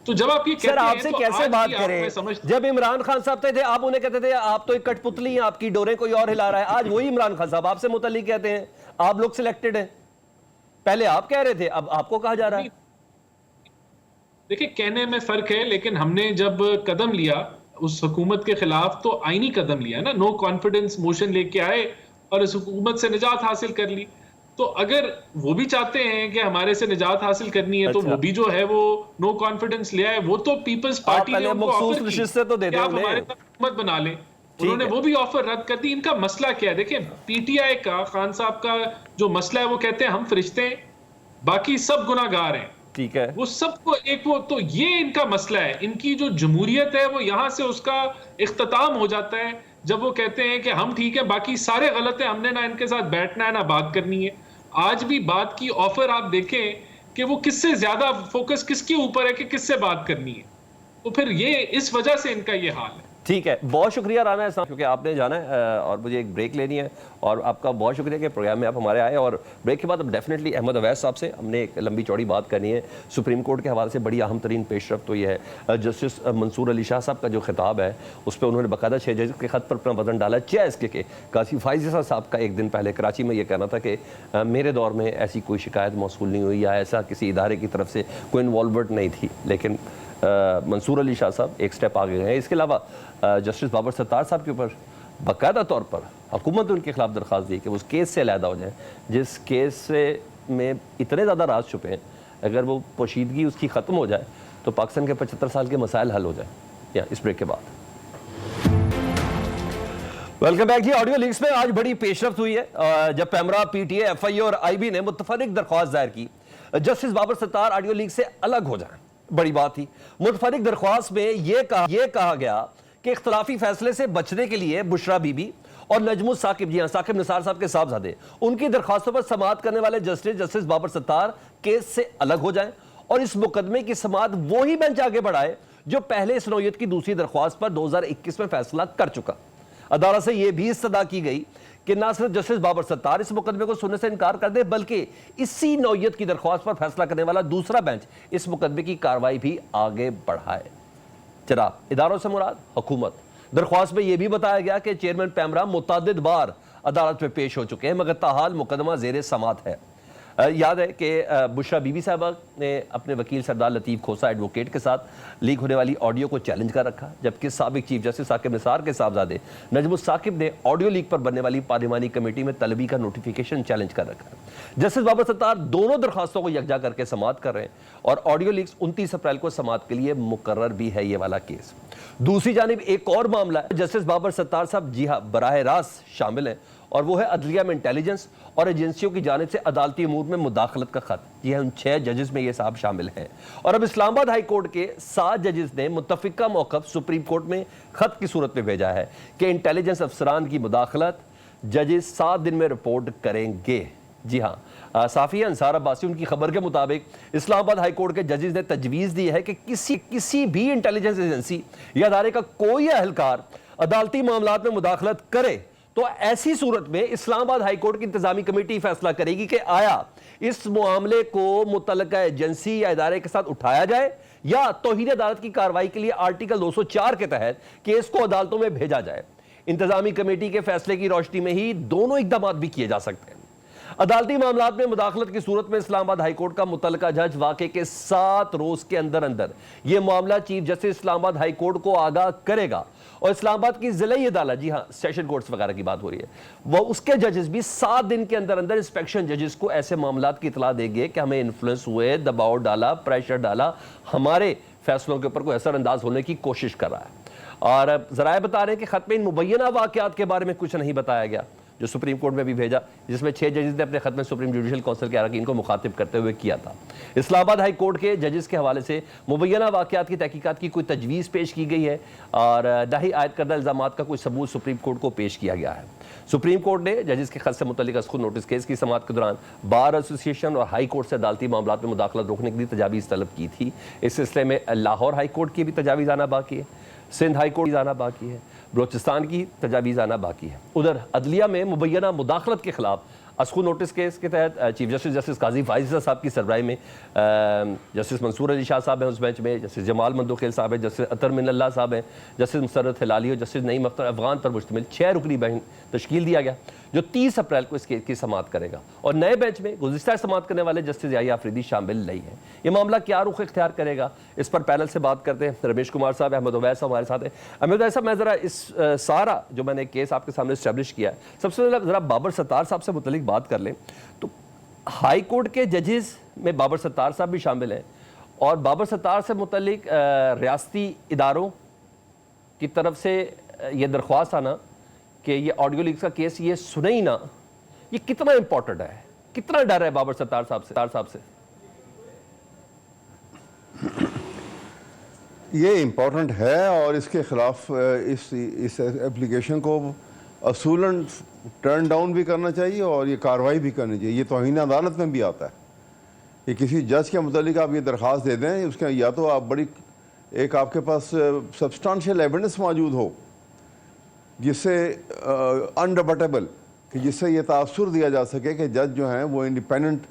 تو جب آپ یہ کہتے ہیں سر آپ سے کیسے بات کریں؟ جب عمران خان صاحب تھے آپ انہیں کہتے تھے آپ تو ایک کٹ پتلی ہیں, آپ کی ڈوریں کوئی اور ہلا رہا ہے. آج وہی عمران خان صاحب آپ سے متعلق کہتے ہیں آپ لوگ سلیکٹڈ ہیں. پہلے آپ کہہ رہے تھے, اب آپ کو کہا جا رہا ہے. دیکھیں کہنے میں فرق ہے, لیکن ہم نے جب قدم لیا اس حکومت کے خلاف تو آئینی قدم لیا نا. نو کانفیڈنس موشن لے کے آئے اور اس حکومت سے نجات حاصل کر لی. تو اگر وہ بھی چاہتے ہیں کہ ہمارے سے نجات حاصل کرنی ہے تو وہ بھی جو ہے وہ نو کانفیڈنس لے آئے. وہ تو پیپلز پارٹی نے ان کو آفر کی کہ آپ ہمارے ساتھ حکومت بنا لیں, انہوں نے وہ بھی آفر رد کر دی. ان کا مسئلہ کیا ہے؟ دیکھیں PTI کا, خان صاحب کا جو مسئلہ ہے وہ کہتے ہیں ہم فرشتے ہیں, باقی سب گناہ گار ہیں. ٹھیک ہے, وہ سب کو ایک وہ تو یہ ان کا مسئلہ ہے. ان کی جو جمہوریت ہے وہ یہاں سے اس کا اختتام ہو جاتا ہے جب وہ کہتے ہیں کہ ہم ٹھیک ہے باقی سارے غلط ہیں, ہم نے نہ ان کے ساتھ بیٹھنا ہے نہ بات کرنی ہے. آج بھی بات کی آفر آپ دیکھیں کہ وہ کس سے زیادہ فوکس کس کے اوپر ہے کہ کس سے بات کرنی ہے. تو پھر یہ اس وجہ سے ان کا یہ حال ہے. ٹھیک ہے, بہت شکریہ رانا احسان, کیونکہ آپ نے جانا ہے اور مجھے ایک بریک لینی ہے. اور آپ کا بہت شکریہ کہ پروگرام میں آپ ہمارے آئے. اور بریک کے بعد اب ڈیفینیٹلی احمد اویس صاحب سے ہم نے ایک لمبی چوڑی بات کرنی ہے. سپریم کورٹ کے حوالے سے بڑی اہم ترین پیش رفت تو یہ ہے, جسٹس منصور علی شاہ صاحب کا جو خطاب ہے اس پہ انہوں نے باقاعدہ 6 ججز کے خط پر اپنا وزن ڈالا. اس کے قاضی فائز صاحب کا ایک دن پہلے کراچی میں یہ کہنا تھا کہ میرے دور میں ایسی کوئی شکایت موصول نہیں ہوئی یا ایسا کسی ادارے کی طرف سے کوئی انوالومنٹ نہیں تھی. لیکن منصور علی شاہ صاحب ایک سٹیپ آگے گئے ہیں. اس کے علاوہ جسٹس بابر ستار صاحب کے اوپر باقاعدہ طور پر حکومت نے ان کے خلاف درخواست دی کہ وہ اس کیس سے علیحدہ ہو جائیں جس کیس سے میں اتنے زیادہ راز چھپے ہیں. اگر وہ پوشیدگی اس کی ختم ہو جائے تو پاکستان کے 75 سال کے مسائل حل ہو جائیں. یا اس بریک کے بعد ویلکم بیک جی. آڈیو لیکس میں آج بڑی پیش رفت ہوئی ہے جب پیمرا, PTA, FIA اور IB نے متفرق درخواست دائر کی جسٹس بابر ستار آڈیو لیک سے الگ ہو جائیں. بڑی بات تھی. متفرق درخواست میں یہ کہا گیا کہ اختلافی فیصلے سے بچنے کے لیے بشرا بی بی اور نجم الثاقب, جی ہاں ثاقب نثار صاحب کے صاحبزادے, ان کی درخواستوں پر سماعت کرنے والے جسٹس بابر ستار کیس سے الگ ہو جائیں اور اس مقدمے کی سماعت وہی بینچ آگے بڑھائے جو پہلے اس نوعیت کی دوسری درخواست پر 2021 میں فیصلہ کر چکا. عدالت سے یہ بھی استدعا کی گئی کہ نہ صرف جسٹس بابر ستار اس مقدمے کو سننے سے انکار کر دے بلکہ اسی نوعیت کی درخواست پر فیصلہ کرنے والا دوسرا بینچ اس مقدمے کی کارروائی بھی آگے بڑھائے. جناب, اداروں سے مراد حکومت. درخواست میں یہ بھی بتایا گیا کہ چیئرمین پیمرا متعدد بار عدالت میں پیش ہو چکے ہیں مگر تاحال مقدمہ زیر سماعت ہے. یاد ہے کہ بشرا بی بی صاحبہ نے اپنے وکیل سردار لطیف کھوسا ایڈوکیٹ کے ساتھ لیک ہونے والی آڈیو کو چیلنج کر رکھا, جبکہ سابق چیف جسٹس ثاقب نثار کے صاحبزادے نجم الثاقب نے آڈیو لیک پر بننے والی پارلیمانی کمیٹی میں طلبی کا نوٹیفیکیشن چیلنج کر رکھا. جسٹس بابر ستار دونوں درخواستوں کو یکجا کر کے سماعت کر رہے ہیں اور آڈیو لیکس 29 اپریل کو سماعت کے لیے مقرر بھی ہے یہ والا کیس. دوسری جانب ایک اور معاملہ ہے, جسٹس بابر ستار صاحب جی ہاں براہ راست شامل ہیں, اور وہ ہے عدلیہ میں انٹیلیجنس اور ایجنسیوں کی جانب سے عدالتی امور میں مداخلت کا خط. یہ ان 6 ججز میں یہ صاحب شامل ہیں. اور اب اسلام آباد ہائی کورٹ کے 7 ججز نے متفقہ موقف سپریم کورٹ میں خط کی صورت میں بھیجا ہے کہ انٹیلیجنس افسران کی مداخلت ججز 7 دن میں رپورٹ کریں گے. جی ہاں، صافیہ انصار عباسی ان کی خبر کے مطابق اسلام آباد ہائی کورٹ کے ججز نے تجویز دی ہے کہ کسی بھی انٹیلیجنس ایجنسی یا ادارے کا کوئی اہلکار عدالتی معاملات میں مداخلت کرے تو ایسی صورت میں اسلام آباد ہائی کورٹ کی انتظامی کمیٹی فیصلہ کرے گی کہ آیا اس معاملے کو متعلقہ ایجنسی یا ادارے کے ساتھ اٹھایا جائے یا توہین عدالت کی کارروائی کے لیے آرٹیکل 204 کے تحت کیس کو عدالتوں میں بھیجا جائے۔ انتظامی کمیٹی کے فیصلے کی روشنی میں ہی دونوں اقدامات بھی کیے جا سکتے ہیں۔ عدالتی معاملات میں مداخلت کی صورت میں اسلام آباد ہائی کورٹ کا متعلقہ جج واقعے کے 7 روز کے اندر یہ معاملہ چیف جسٹس اسلام آباد ہائی کورٹ کو آگاہ کرے گا، اور اسلام آباد کی ضلعی عدالت، جی ہاں سیشن کورٹس وغیرہ کی بات ہو رہی ہے، وہ اس کے ججز بھی 7 دن کے اندر انسپیکشن ججز کو ایسے معاملات کی اطلاع دیں گے کہ ہمیں انفلوئنس ہوئے، دباؤ ڈالا، پریشر ڈالا، ہمارے فیصلوں کے اوپر کوئی اثر انداز ہونے کی کوشش کر رہا ہے۔ اور ذرائع بتا رہے ہیں کہ خط میں ان مبینہ واقعات کے بارے میں کچھ نہیں بتایا گیا جو سپریم کورٹ میں بھی بھیجا، جس میں 6 ججز نے اپنے خط میں سپریم جوڈیشل کونسل کے اراکین کو مخاطب کرتے ہوئے کیا تھا۔ اسلام آباد ہائی کورٹ کے ججز کے حوالے سے مبینہ واقعات کی تحقیقات کی کوئی تجویز پیش کی گئی ہے اور نہ ہی عائد کردہ الزامات کا کوئی ثبوت سپریم کورٹ کو پیش کیا گیا ہے۔ سپریم کورٹ نے ججز کے خط سے متعلق از خود نوٹس کیس کی سماعت کے دوران بار ایسوسی ایشن اور ہائی کورٹ سے عدالتی معاملات میں مداخلت روکنے کے لیے تجاویز طلب کی تھی۔ اس سلسلے میں لاہور ہائی کورٹ کی بھی تجاویز آنا باقی ہے، سندھ ہائی کورٹ آنا باقی ہے، بلوچستان کی تجاویز آنا باقی ہے۔ ادھر عدلیہ میں مبینہ مداخلت کے خلاف اسکو نوٹس کیس کے تحت چیف جسٹس قاضی فائز صاحب کی سربراہی میں جسٹس منصور علی شاہ صاحب ہیں اس بینچ میں، جسٹس جمال مندوخیل صاحب ہیں، جسٹس اطہر من اللہ صاحب ہیں، جسٹس مسرت ہلالی اور جسٹس نعیم اختر افغان پر مشتمل 6 رکنی بینچ تشکیل دیا گیا جو 30 اپریل کو اس کیس کی سماعت کرے گا، اور نئے بینچ میں گزشتہ سماعت کرنے والے جسٹس یحییٰ آفریدی شامل نہیں ہیں۔ یہ معاملہ کیا رخ اختیار کرے گا، اس پر پینل سے بات کرتے ہیں۔ رمیش کمار صاحب، احمد اویس صاحب ہمارے ساتھ ہیں۔ احمد اویس صاحب، میں ذرا اس سارا جو میں نے کیس آپ کے سامنے اسٹیبلش کیا ہے، سب سے پہلے ذرا بابر ستار صاحب سے متعلق بات کر لیں تو ہائی کورٹ کے ججز میں بابر ستار صاحب بھی شامل ہیں، اور بابر ستار سے متعلق ریاستی اداروں کی طرف سے یہ درخواست آنا کہ یہ آڈیو لیکس کا کیس یہ سنے ہی نہ، یہ کتنا امپورٹنٹ ہے، کتنا ڈر ہے بابر ستار صاحب سے؟ یہ امپورٹنٹ ہے، اور اس کے خلاف اس ایپلیکیشن کو اصولاً ٹرن ڈاؤن بھی کرنا چاہیے اور یہ کارروائی بھی کرنی چاہیے۔ یہ توہین عدالت میں بھی آتا ہے کہ کسی جج کے متعلق آپ یہ درخواست دے دیں، اس کا یا تو آپ ایک آپ کے پاس سبسٹانشیل ایویڈنس موجود ہو جس سے انڈبٹیبل، کہ جس سے یہ تاثر دیا جا سکے کہ جج جو ہیں وہ انڈیپینڈنٹ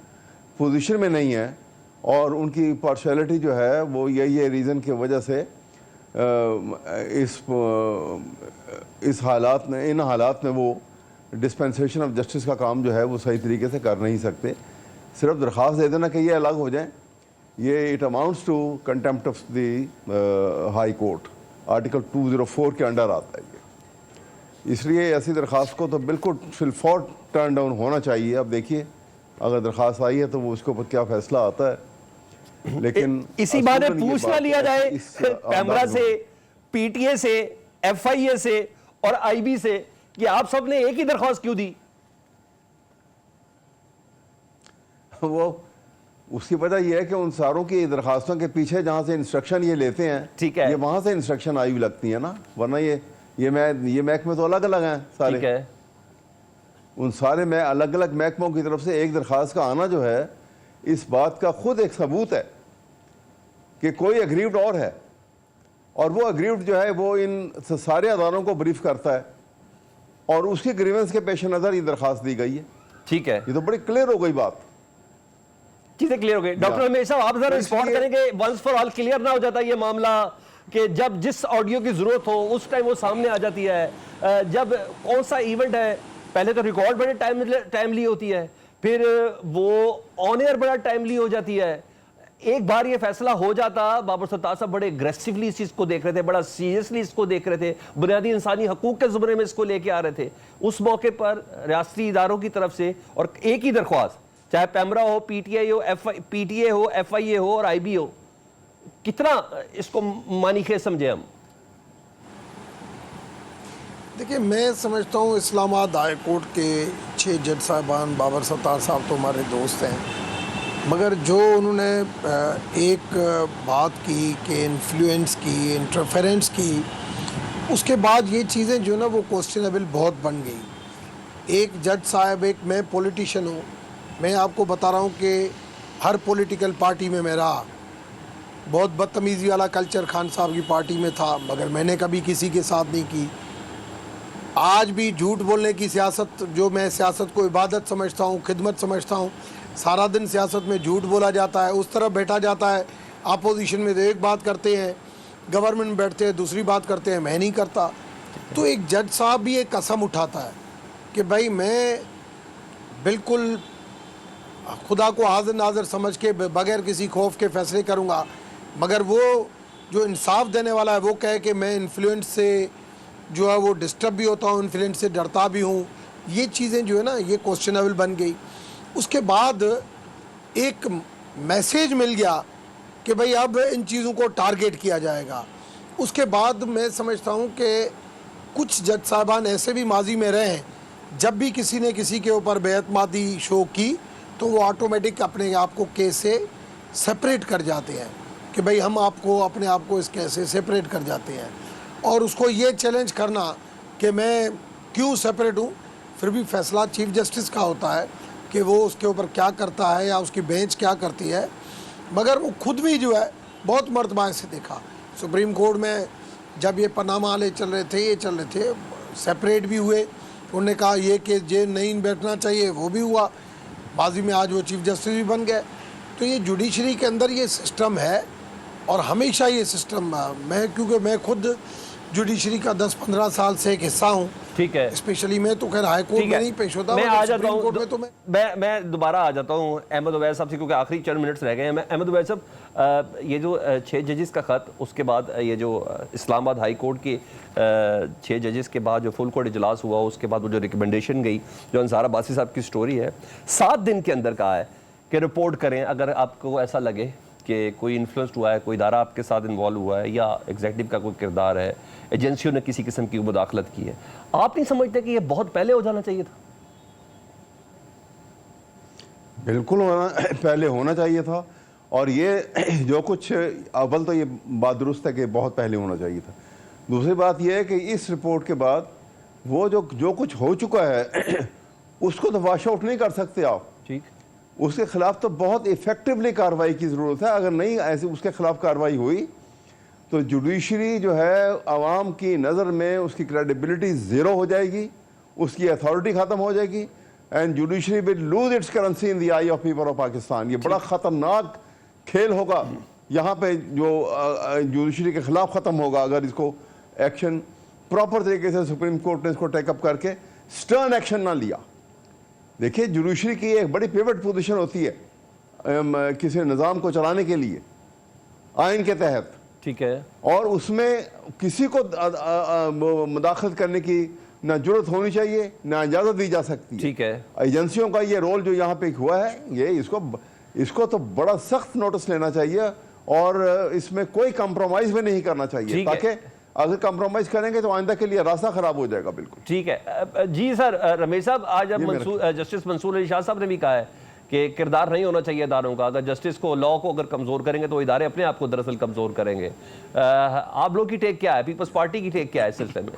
پوزیشن میں نہیں ہیں اور ان کی پارشیلٹی جو ہے وہ یہ ریزن کی وجہ سے ان حالات میں وہ ڈسپینسیشن آف جسٹس کا کام جو ہے وہ صحیح طریقے سے کر نہیں سکتے۔ صرف درخواست دے دینا کہ یہ الگ ہو جائیں، یہ it amounts to contempt of the high court, article 204 کے انڈر آتا ہے یہ۔ اس لیے ایسی درخواست کو تو بالکل فی الفور ٹرن ڈاؤن ہونا چاہیے۔ اب دیکھیے اگر درخواست آئی ہے تو وہ اس کے اوپر کیا فیصلہ آتا ہے، لیکن اسی بارے پوچھ نہ لیا جائے پیمرا سے، پی ٹی اے سے، ایف آئی اے سے اور آئی بی سے کہ آپ سب نے ایک ہی درخواست کیوں دی؟ وہ اس کی وجہ یہ ہے کہ ان ساروں کی درخواستوں کے پیچھے جہاں سے انسٹرکشن یہ لیتے ہیں، ٹھیک ہے، یہ وہاں سے انسٹرکشن آئی ہوئی لگتی ہے نا، ورنہ یہ محکمے تو الگ الگ ہیں سارے، ٹھیک ہے، ان سارے میں الگ الگ محکموں کی طرف سے ایک درخواست کا آنا جو ہے اس بات کا خود ایک ثبوت ہے کہ کوئی اگریوڈ اور ہے، اور وہ اگریوڈ جو ہے وہ ان سارے اداروں کو بریف کرتا ہے اور اس کی گریونس کے پیش نظر یہ درخواست دی گئی ہے۔ ٹھیک ہے، یہ تو بڑی کلیئر ہو گئی بات، چیزیں کلیئر ہو گئی۔ ڈاکٹر رمیش صاحب، آپ ذرا رسپونڈ کریں کہ ونس فار آل کلیئر نہ ہو جاتا یہ معاملہ کہ جب جس آڈیو کی ضرورت ہو اس ٹائم وہ سامنے آ جاتی ہے، جب کون سا ایونٹ ہے، پہلے تو ریکارڈ بڑے ٹائملی ہوتی ہے، پھر وہ آن ایئر بڑا ٹائملی ہو جاتی ہے۔ ایک بار یہ فیصلہ ہو جاتا، بابر ستار صاحب بڑے اگریسیولی اس چیز کو دیکھ رہے تھے، بڑا سیریسلی اس کو دیکھ رہے تھے، بنیادی انسانی حقوق کے زمرے میں اس کو لے کے آ رہے تھے۔ اس موقع پر ریاستی اداروں کی طرف سے اور ایک ہی درخواست، چاہے پیمرا ہو، پی ٹی اے ہو، ایف آئی اے ہو اور آئی بی ہو، کتنا اس کو معنی خیز سمجھے ہم؟ دیکھیں، میں سمجھتا ہوں اسلام آباد ہائی کورٹ کے 6 جج صاحبان، بابر ستار صاحب تو ہمارے دوست ہیں، مگر جو انہوں نے ایک بات کی کہ انفلوئنس کی، انٹرفیرنس کی، اس کے بعد یہ چیزیں جو نا وہ کوسچنیبل بہت بن گئی۔ ایک جج صاحب، ایک میں پولیٹیشین ہوں، मैं आपको बता रहा हूँ कि हर पॉलिटिकल पार्टी में मैं रहा, बहुत बदतमीज़ी वाला कल्चर खान साहब की पार्टी में था, मगर मैंने कभी किसी के साथ नहीं की। आज भी झूठ बोलने की सियासत, जो मैं सियासत को इबादत समझता हूँ, खिदमत समझता हूँ, सारा दिन सियासत में झूठ बोला जाता है, उस तरफ बैठा जाता है। अपोजिशन में तो एक बात करते हैं, गवर्नमेंट में बैठते हैं दूसरी बात करते हैं, मैं नहीं करता। तो एक जज साहब भी एक कसम उठाता है कि भाई मैं बिल्कुल खुदा को हाजिर नाज़र समझ के बगैर किसी खौफ के फैसले करूँगा, मगर वो जो इंसाफ देने वाला है वो कहे कि मैं इन्फ्लुएंस से जो है वो डिस्टर्ब भी होता हूँ, इन्फ्लुएंस से डरता भी हूँ, ये चीज़ें जो है ना ये क्वेश्चनेबल बन गई। उसके बाद एक मैसेज मिल गया कि भाई अब इन चीज़ों को टारगेट किया जाएगा। उसके बाद मैं समझता हूँ कि कुछ जज साहबान ऐसे भी माजी में रहे हैं, जब भी किसी ने किसी के ऊपर बेएतमादी शो की तो वो ऑटोमेटिक अपने आप को केस से सेपरेट कर जाते हैं कि भाई हम आपको अपने आप को इस केस से सेपरेट कर जाते हैं। और उसको ये चैलेंज करना कि मैं क्यों सेपरेट हूँ, फिर भी फैसला चीफ जस्टिस का होता है कि वो उसके ऊपर क्या करता है या उसकी बेंच क्या करती है। मगर वो खुद भी जो है बहुत मर्तबा से देखा, सुप्रीम कोर्ट में जब ये पनामा वाले चल रहे थे, ये चल रहे थे, सेपरेट भी हुए, उन्होंने कहा ये केस जेल नहीं बैठना चाहिए, वो भी हुआ, बाजी में आज वो चीफ जस्टिस भी बन गए। तो ये जुडिशरी के अंदर ये सिस्टम है और हमेशा ये सिस्टम, क्योंकि मैं खुद जुडिशरी का 10-15 साल से एक हिस्सा हूँ। ठीक है, स्पेशली मैं तो खैर हाई कोर्ट में नहीं पेश होता, मैं आ जाता हूँ, कोर्ट में तो मैं दोबारा आ जाता हूँ अहमद उवैस साहब से, क्योंकि आखिरी चंद मिनट्स रह गए हैं। मैं अहमद उवैस साहब, ये जो 6 जजेस का ख़त, उसके बाद ये जो इस्लामाबाद हाई कोर्ट के 6 जजेस के बाद जो फुल कोर्ट इजलास हुआ, उसके बाद वो जो रिकमेंडेशन गई, जो अंसार अब्बासी साहब की स्टोरी है, 7 दिन के अंदर कहा है कि रिपोर्ट करें अगर आपको ऐसा लगे कि कोई इन्फ्लुएंस्ड हुआ है, कोई इदारा आपके साथ इन्वॉल्व हुआ है या एग्जीक्यूटिव का कोई किरदार है, एजेंसियों ने किसी किस्म की मुदाखलत की है। आप नहीं समझते कि ये बहुत पहले हो जाना चाहिए था? बिल्कुल पहले होना चाहिए था। और ये जो कुछ, अव्वल तो ये बात दुरुस्त है कि बहुत पहले होना चाहिए था। दूसरी बात ये है कि इस रिपोर्ट के बाद वो जो कुछ हो चुका है उसको तो वॉश आउट नहीं कर सकते आप। ठीक, उसके खिलाफ तो बहुत इफेक्टिवली कार्रवाई की ज़रूरत है। अगर नहीं ऐसी उसके खिलाफ कार्रवाई हुई तो जुडिशरी जो है आवाम की नज़र में उसकी क्रेडिबिलिटी ज़ीरो हो जाएगी, उसकी अथॉरिटी ख़त्म हो जाएगी, and judiciary will lose its currency in the I of people of Pakistan. ये बड़ा ख़तरनाक खेल होगा यहाँ पे जो जुडिशरी के खिलाफ ख़त्म होगा अगर इसको एक्शन प्रॉपर तरीके से सुप्रीम कोर्ट ने इसको टेकअप करके स्टर्न एक्शन ना लिया। देखिए, जुडिशरी की एक बड़ी पिवट पोजीशन होती है किसी निज़ाम को चलाने के लिए आइन के तहत, ठीक है, और उसमें किसी को मुदाखलत करने की ना जरूरत होनी चाहिए ना इजाज़त दी जा सकती है। ठीक है, एजेंसियों का ये रोल जो यहाँ पे हुआ है, ये इसको तो बड़ा सख्त नोटिस लेना चाहिए और इसमें कोई कंप्रोमाइज़ भी नहीं करना चाहिए, ताकि अगर कंप्रोमाइज करेंगे तो आइंदा के लिए रास्ता खराब हो जाएगा। बिल्कुल ठीक है जी सर। रमेश साहब, आज जस्टिस मंसूर अली शाह साहब ने भी कहा है कि किरदार नहीं होना चाहिए इदारों का, अगर जस्टिस को, लॉ को अगर कमज़ोर करेंगे तो इदारे अपने आप को दरअसल कमज़ोर करेंगे। आप लोग की टेक क्या है, पीपल्स पार्टी की टेक क्या है इस सिलसिले में?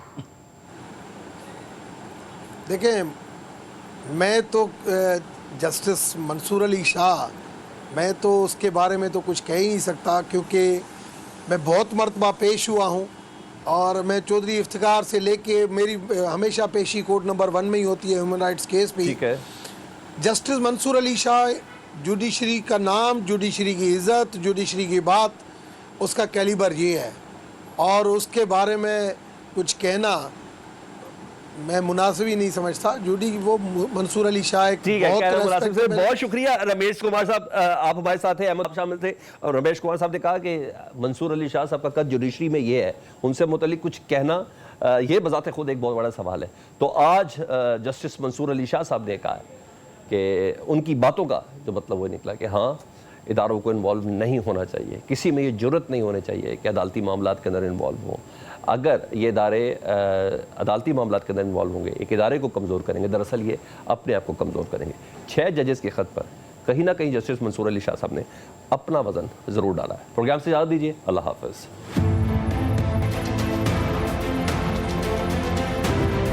देखें, मैं तो जस्टिस मंसूर अली शाह, मैं तो उसके बारे में तो कुछ कह ही नहीं सकता, क्योंकि मैं बहुत मरतबा पेश हुआ हूँ और मैं चौधरी इफ्तिकार से लेके मेरी हमेशा पेशी कोर्ट नंबर 1 में ही होती है, ह्यूमन राइट्स केस भी। ठीक है, जस्टिस मंसूर अली शाह, जुडिशरी का नाम, जुडिशरी की इज़्ज़त, जुडिशरी की बात, उसका कैलिबर ये है, और उसके बारे में कुछ कहना मैं मुनासिब ही नहीं समझता। वो मंसूर अली शाह एक बहुत शुक्रिया। रमेश कुमार साहब, आप हमारे साथ हैं, अहमद शामिल थे, और रमेश कुमार साहब ने कहा कि मंसूर अली शाह साहब का कद जुडिशरी में ये है, उनसे मुतल्लिक कुछ कहना ये बजाते खुद एक बहुत बड़ा सवाल है। तो आज जस्टिस मंसूर अली शाह साहब ने कहा है कि उनकी बातों का जो मतलब वो निकला कि हाँ, इदारों को इन्वॉल्व नहीं होना चाहिए, किसी में ये जुर्रत नहीं होनी चाहिए कि अदालती मामलात के अंदर इन्वॉल्व हों। अगर ये इदारे अदालती मामलात के अंदर इन्वॉल्व होंगे, एक इदारे को कमज़ोर करेंगे, दरअसल ये अपने आप को कमज़ोर करेंगे। 6 जजेस के ख़त पर कहीं ना कहीं जस्टिस मंसूर अली शाह साहब ने अपना वज़न ज़रूर डाला है। प्रोग्राम से इजाज़त दीजिए, अल्लाह हाफ़िज़।